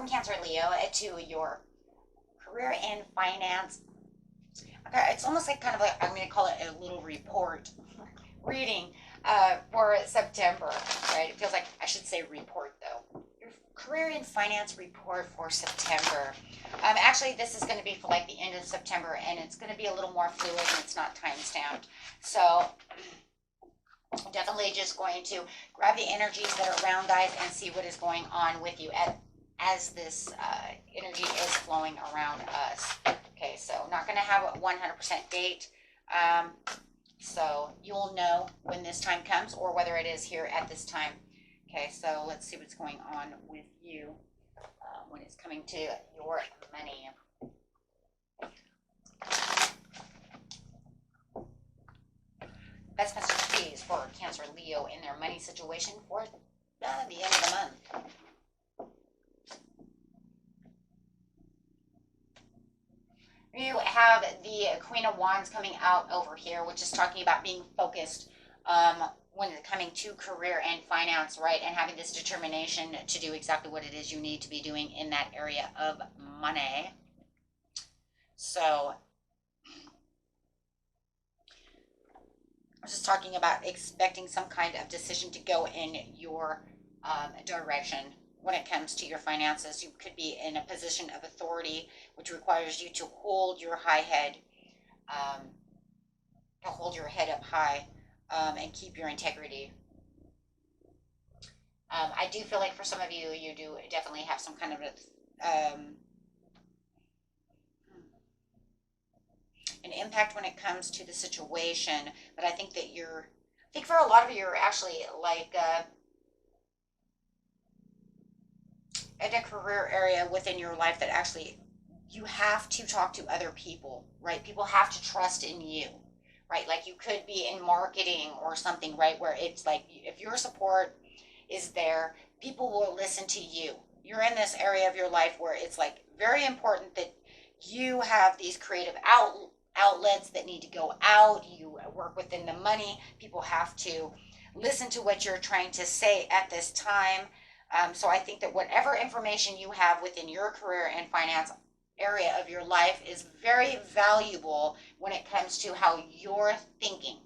Cancer Leo to your career and finance. Okay, it's almost like kind of like, I'm going to call it a little report reading for September, right? It feels like I should say report though. Your career and finance report for September. Actually, this is going to be for like the end of September, and it's going to be a little more fluid and it's not time stamped. So definitely just going to grab the energies that are around, guys, and see what is going on with you as this energy is flowing around us. Okay, so not going to have a 100% date. So you'll know when this time comes or whether it is here at this time. Okay, so let's see what's going on with you when it's coming to your money. Best message please for Cancer Leo in their money situation for the end of the month. You have the Queen of Wands coming out over here, which is talking about being focused when it's coming to career and finance, right? And having this determination to do exactly what it is you need to be doing in that area of money. So I'm just talking about expecting some kind of decision to go in your direction. When it comes to your finances, you could be in a position of authority, which requires you to hold your high head, to hold your head up high, and keep your integrity. I do feel like for some of you, you do definitely have some kind of an impact when it comes to the situation. But I think that I think for a lot of you, you're actually like in a career area within your life that actually you have to talk to other people, right? People have to trust in you, right? Like you could be in marketing or something, right? Where it's like if your support is there, people will listen to you. You're in this area of your life where it's like very important that you have these creative outlets that need to go out. You work within the money. People have to listen to what you're trying to say at this time. So I think that whatever information you have within your career and finance area of your life is very valuable when it comes to how you're thinking.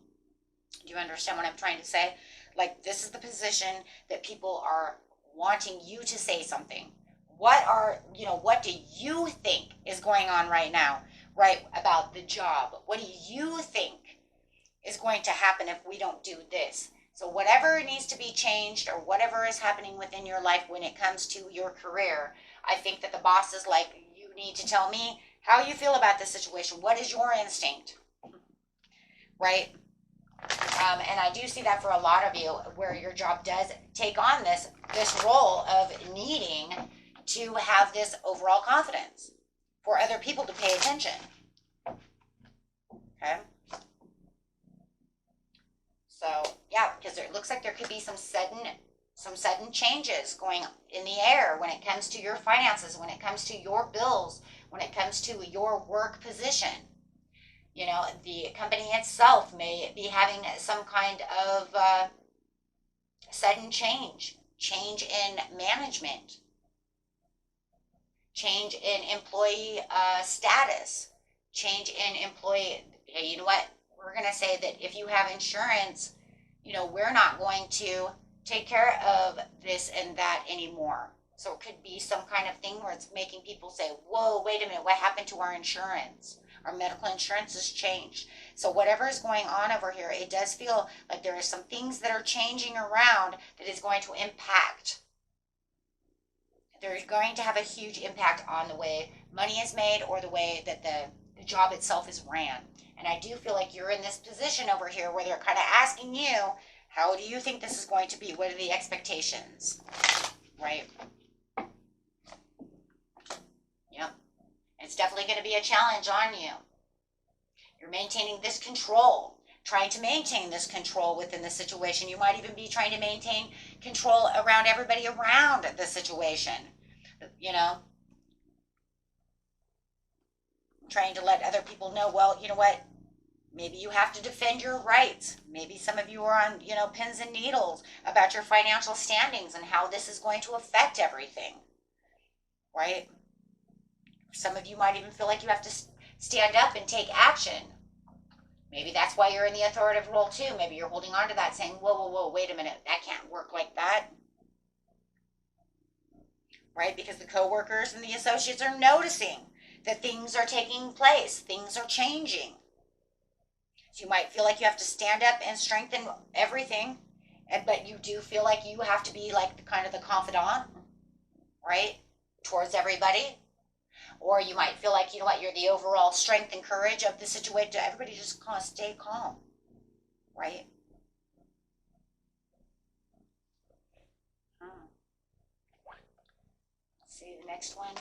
Do you understand what I'm trying to say? Like this is the position that people are wanting you to say something. What do you think is going on right now, right? About the job. What do you think is going to happen if we don't do this? So whatever needs to be changed or whatever is happening within your life when it comes to your career, I think that the boss is like, you need to tell me how you feel about this situation. What is your instinct? Right? And I do see that for a lot of you where your job does take on this role of needing to have this overall confidence for other people to pay attention. Okay? So yeah, because it looks like there could be some sudden changes going in the air when it comes to your finances, when it comes to your bills, when it comes to your work position. You know, the company itself may be having some kind of sudden change in management, change in employee status, change in employee. You know what? We're going to say that if you have insurance, we're not going to take care of this and that anymore. So it could be some kind of thing where it's making people say, whoa, wait a minute, what happened to our insurance? Our medical insurance has changed. So whatever is going on over here, it does feel like there are some things that are changing around that is going to impact. They're going to have a huge impact on the way money is made or the way that the job itself is ran. And I do feel like you're in this position over here where they're kind of asking you, how do you think this is going to be? What are the expectations? Right? Yep. It's definitely going to be a challenge on you. You're maintaining this control, trying to maintain this control within the situation. You might even be trying to maintain control around everybody around the situation. Trying to let other people know, well, you know what? Maybe you have to defend your rights. Maybe some of you are on, pins and needles about your financial standings and how this is going to affect everything. right? Some of you might even feel like you have to stand up and take action. Maybe that's why you're in the authoritative role too. Maybe you're holding on to that saying, whoa, whoa, whoa, wait a minute, that can't work like that. Right? Because the coworkers and the associates are noticing that things are taking place, things are changing. So you might feel like you have to stand up and strengthen everything, but you do feel like you have to be like kind of the confidant, right, towards everybody. Or you might feel like, you know what, you're the overall strength and courage of the situation. Everybody just kind of stay calm, right? Let's see the next one.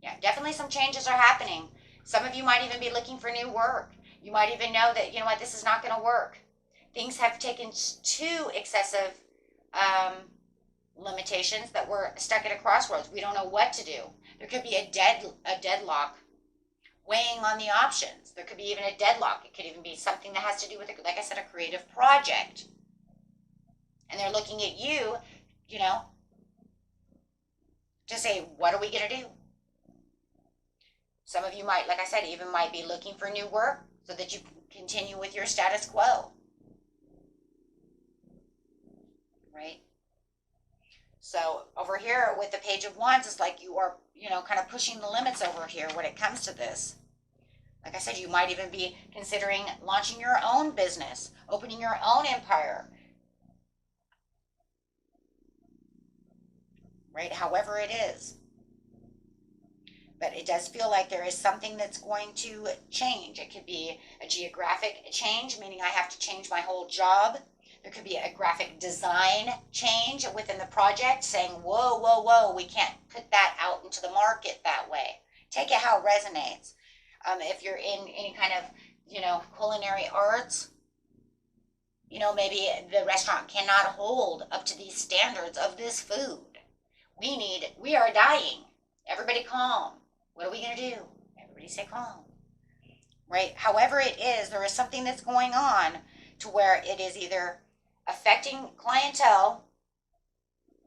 Yeah, definitely some changes are happening. Some of you might even be looking for new work. You might even know that, you know what, this is not going to work. Things have taken too excessive limitations that we're stuck at a crossroads. We don't know what to do. There could be a deadlock weighing on the options. There could be even a deadlock. It could even be something that has to do with, like I said, a creative project. And they're looking at you, you know, to say, what are we going to do? Some of you might, like I said, even might be looking for new work so that you can continue with your status quo. Right? So over here with the Page of Wands, it's like you are, you know, kind of pushing the limits over here when it comes to this. Like I said, you might even be considering launching your own business, opening your own empire. Right? However it is. But it does feel like there is something that's going to change. It could be a geographic change, meaning I have to change my whole job. There could be a graphic design change within the project saying, whoa, whoa, whoa, we can't put that out into the market that way. Take it how it resonates. If you're in any kind of, you know, culinary arts, you know, maybe the restaurant cannot hold up to these standards of this food. We are dying. Everybody calm. What are we going to do? Everybody stay calm. Right? However it is, there is something that's going on to where it is either affecting clientele,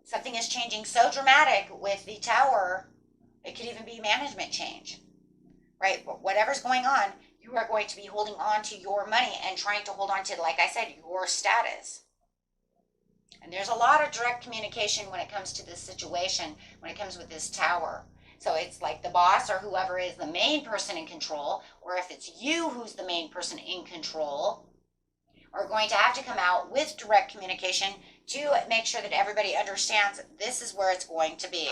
something is changing so dramatic with the tower, it could even be management change. Right? But whatever's going on, you are going to be holding on to your money and trying to hold on to, like I said, your status. And there's a lot of direct communication when it comes to this situation, when it comes with this tower. So it's like the boss or whoever is the main person in control, or if it's you who's the main person in control, are going to have to come out with direct communication to make sure that everybody understands this is where it's going to be.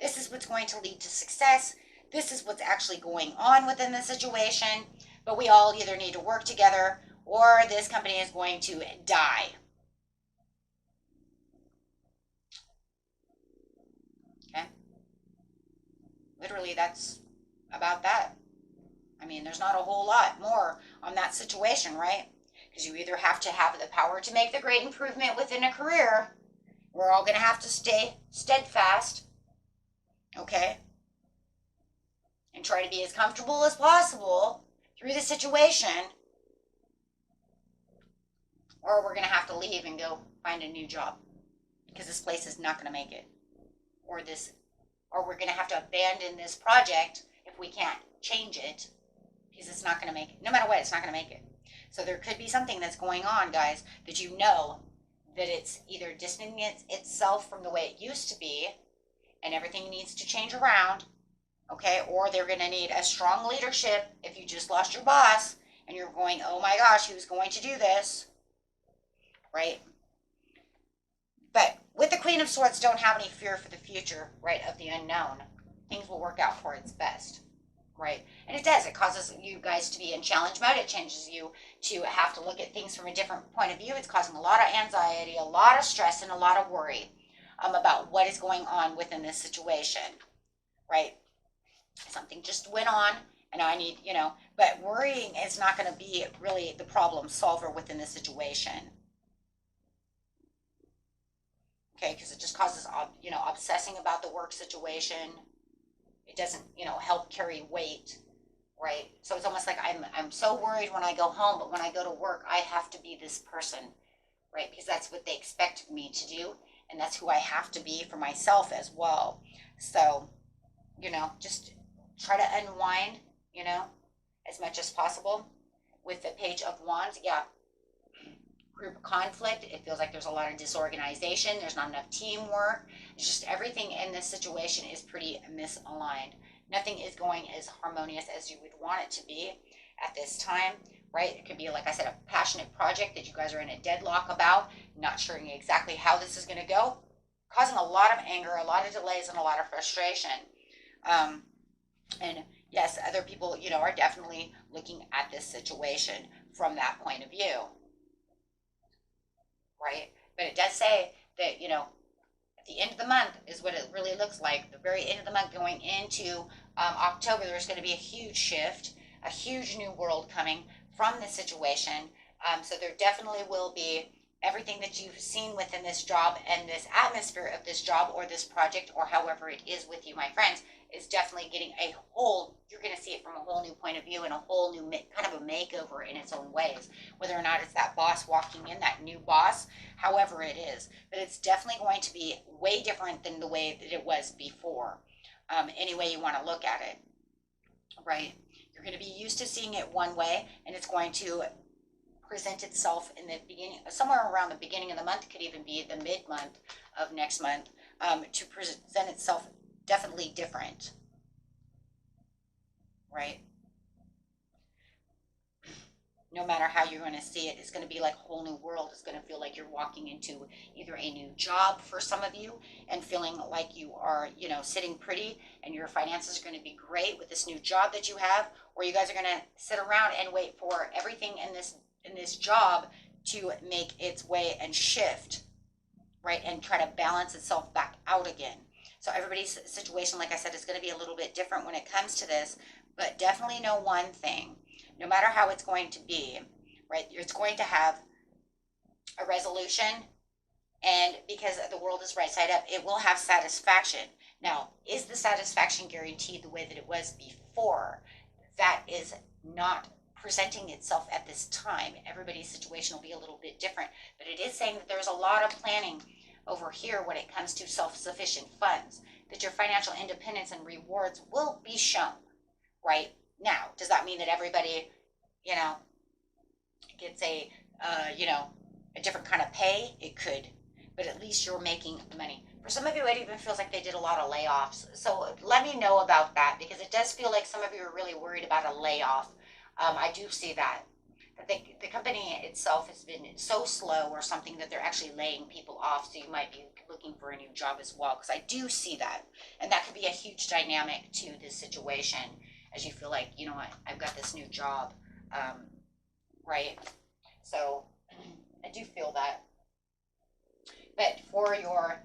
This is what's going to lead to success. This is what's actually going on within the situation. But we all either need to work together or this company is going to die. Okay? Literally, that's about that. I mean, there's not a whole lot more on that situation, right? Because you either have to have the power to make the great improvement within a career. We're all going to have to stay steadfast, okay? And try to be as comfortable as possible through the situation. Or we're going to have to leave and go find a new job. Because this place is not going to make it. Or we're going to have to abandon this project if we can't change it. Because it's not going to make it. No matter what, it's not going to make it. So there could be something that's going on, guys, that you know that it's either distancing itself from the way it used to be and everything needs to change around, okay? Or they're going to need a strong leadership if you just lost your boss and you're going, oh my gosh, who's going to do this, right? But with the Queen of Swords, don't have any fear for the future, right, of the unknown. Things will work out for its best. Right? And it does. It causes you guys to be in challenge mode. It changes you to have to look at things from a different point of view. It's causing a lot of anxiety, a lot of stress, and a lot of worry about what is going on within this situation. Right? Something just went on, and I need, you know, but worrying is not going to be really the problem solver within the situation. Okay? Because it just causes, you know, obsessing about the work situation. It doesn't, you know, help carry weight, right? So it's almost like I'm so worried when I go home, but when I go to work, I have to be this person, right? Because that's what they expect me to do. and that's who I have to be for myself as well. So, just try to unwind, as much as possible. With the Page of Wands, yeah, group conflict. It feels like there's a lot of disorganization. There's not enough teamwork. It's just everything in this situation is pretty misaligned. Nothing is going as harmonious as you would want it to be at this time, right? It could be, like I said, a passionate project that you guys are in a deadlock about, not sure exactly how this is going to go, causing a lot of anger, a lot of delays, and a lot of frustration. And yes, other people, are definitely looking at this situation from that point of view, right? But it does say that, at the end of the month is what it really looks like. The very end of the month going into October, there's going to be a huge shift, a huge new world coming from this situation. So there definitely will be everything that you've seen within this job and this atmosphere of this job or this project or however it is with you, my friends, is definitely getting you're going to see it from a whole new point of view and a whole new kind of a makeover in its own ways, whether or not it's that boss walking in, that new boss, however it is. But it's definitely going to be way different than the way that it was before, any way you want to look at it, right? You're going to be used to seeing it one way, and it's going to present itself in the beginning, somewhere around the beginning of the month, could even be the mid-month of next month, to present itself definitely different, right? No matter how you're going to see it, it's going to be like a whole new world. It's going to feel like you're walking into either a new job for some of you and feeling like you are, sitting pretty and your finances are going to be great with this new job that you have, or you guys are going to sit around and wait for everything in this job to make its way and shift, right? And try to balance itself back out again. So everybody's situation, like I said, is going to be a little bit different when it comes to this, but definitely know one thing. No matter how it's going to be, right, it's going to have a resolution, and because the world is right side up, it will have satisfaction. Now, is the satisfaction guaranteed the way that it was before? That is not presenting itself at this time. Everybody's situation will be a little bit different, but it is saying that there's a lot of planning over here when it comes to self-sufficient funds, that your financial independence and rewards will be shown, right? Now, does that mean that everybody, gets a different kind of pay? It could, but at least you're making money. For some of you, it even feels like they did a lot of layoffs. So let me know about that, because it does feel like some of you are really worried about a layoff. I do see that. The company itself has been so slow or something that they're actually laying people off. So you might be looking for a new job as well, because I do see that. And that could be a huge dynamic to this situation, as you feel like, I've got this new job, right? So I do feel that. But for your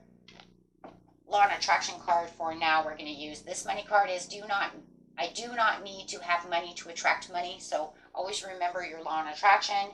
law and attraction card for now, we're going to use this money card is I do not need to have money to attract money. So always remember your law and attraction.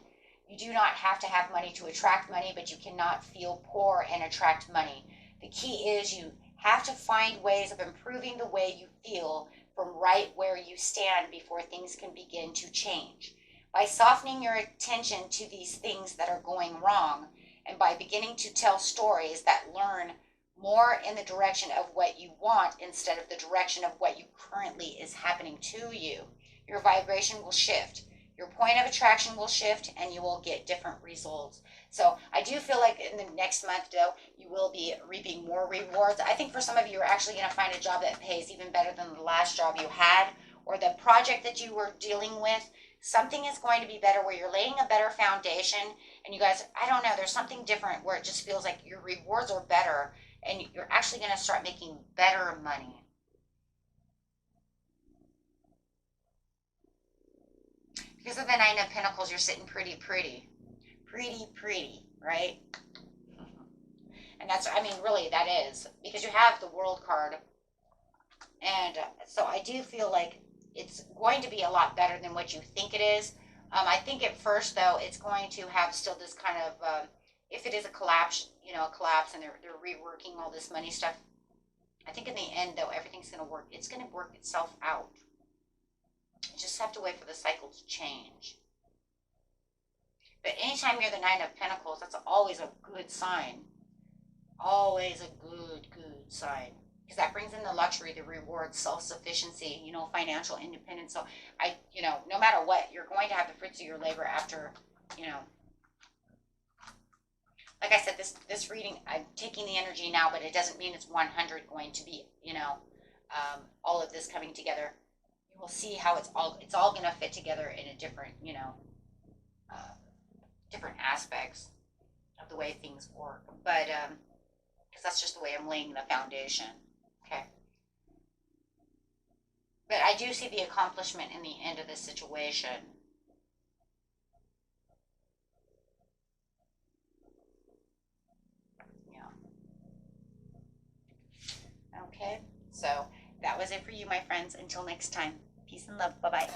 You do not have to have money to attract money, but you cannot feel poor and attract money. The key is you have to find ways of improving the way you feel from right where you stand before things can begin to change. By softening your attention to these things that are going wrong, and by beginning to tell stories that learn more in the direction of what you want instead of the direction of what you currently is happening to you, your vibration will shift. Your point of attraction will shift, and you will get different results. So I do feel like in the next month, though, you will be reaping more rewards. I think for some of you, you're actually going to find a job that pays even better than the last job you had, or the project that you were dealing with. Something is going to be better where you're laying a better foundation. And you guys, I don't know, there's something different where it just feels like your rewards are better, and you're actually going to start making better money. Because of the Nine of Pentacles, you're sitting pretty, right? And that's, really, that is. Because you have the World card. And so I do feel like it's going to be a lot better than what you think it is. I think at first, though, it's going to have still this kind of, if it is a collapse, and they're reworking all this money stuff, I think in the end, though, everything's going to work. It's going to work itself out. You just have to wait for the cycle to change. But anytime you're the Nine of Pentacles, that's always a good sign. Always a good sign. Because that brings in the luxury, the reward, self-sufficiency, financial independence. So no matter what, you're going to have the fruits of your labor after, you know, like I said, this reading, I'm taking the energy now, but it doesn't mean it's 100 going to be, all of this coming together. You will see how it's all going to fit together in a different, uh, different aspects of the way things work. But because that's just the way I'm laying the foundation. Okay. But I do see the accomplishment in the end of this situation. Yeah. Okay. So that was it for you, my friends. Until next time. Peace and love. Bye bye.